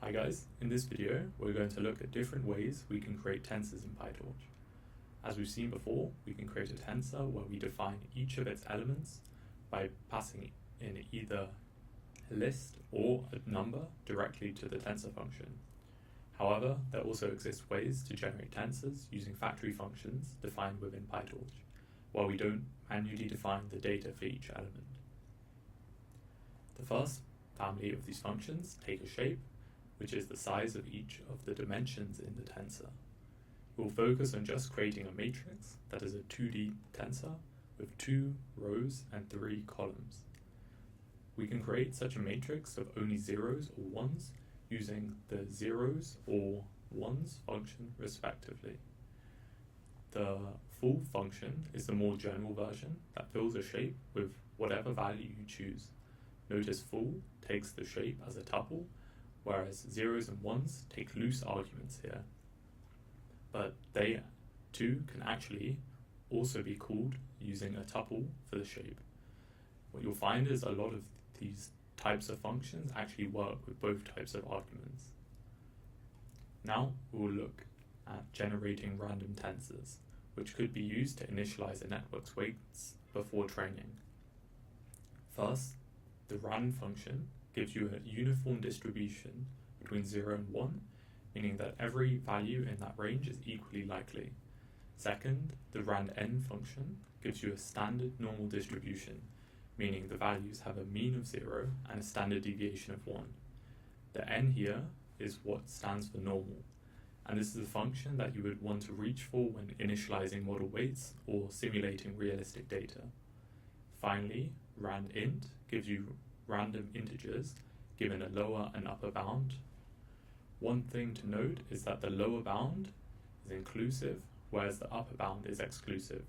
Hi guys, in this video we're going to look at different ways we can create tensors in PyTorch. As we've seen before, we can create a tensor where we define each of its elements by passing in either a list or a number directly to the tensor function. However, there also exist ways to generate tensors using factory functions defined within PyTorch, where we don't manually define the data for each element. The first family of these functions take a shape, which is the size of each of the dimensions in the tensor. We'll focus on just creating a matrix that is a 2D tensor with 2 rows and 3 columns. We can create such a matrix of only zeros or ones using the zeros or ones function respectively. The full function is the more general version that fills a shape with whatever value you choose. Notice full takes the shape as a tuple, whereas zeros and ones take loose arguments here. But they too can actually also be called using a tuple for the shape. What you'll find is a lot of these types of functions actually work with both types of arguments. Now we'll look at generating random tensors, which could be used to initialize a network's weights before training. First, the rand function gives you a uniform distribution between 0 and 1, meaning that every value in that range is equally likely. Second, the rand_n function gives you a standard normal distribution, meaning the values have a mean of 0 and a standard deviation of 1. The n here is what stands for normal, and this is a function that you would want to reach for when initializing model weights or simulating realistic data. Finally, rand_int gives you random integers given a lower and upper bound. One thing to note is that the lower bound is inclusive, whereas the upper bound is exclusive.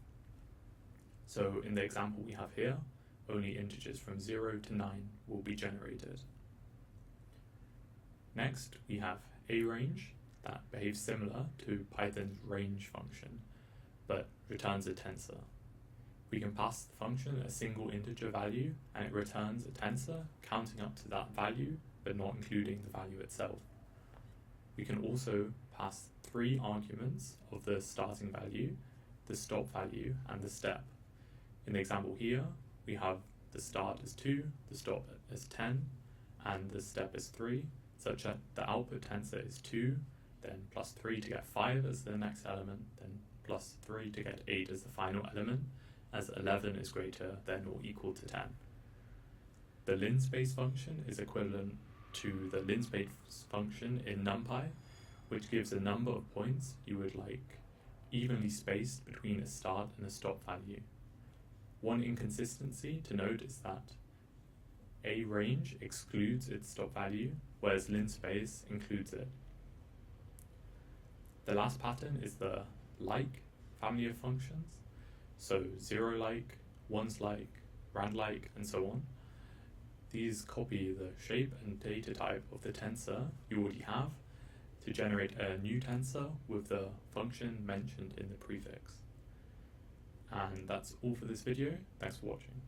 So in the example we have here, only integers from 0 to 9 will be generated. Next, we have arange that behaves similar to Python's range function, but returns a tensor. We can pass the function a single integer value, and it returns a tensor counting up to that value, but not including the value itself. We can also pass 3 arguments of the starting value, the stop value, and the step. In the example here, we have the start as 2, the stop as 10, and the step as 3, such that the output tensor is 2, then plus 3 to get 5 as the next element, then plus 3 to get 8 as the final element, as 11 is greater than or equal to 10. The linspace function is equivalent to the linspace function in NumPy, which gives a number of points you would like evenly spaced between a start and a stop value. One inconsistency to note is that arange excludes its stop value, whereas linspace includes it. The last pattern is the like family of functions. So 0-like, 1's-like, rand-like, and so on. These copy the shape and data type of the tensor you already have to generate a new tensor with the function mentioned in the prefix. And that's all for this video. Thanks for watching.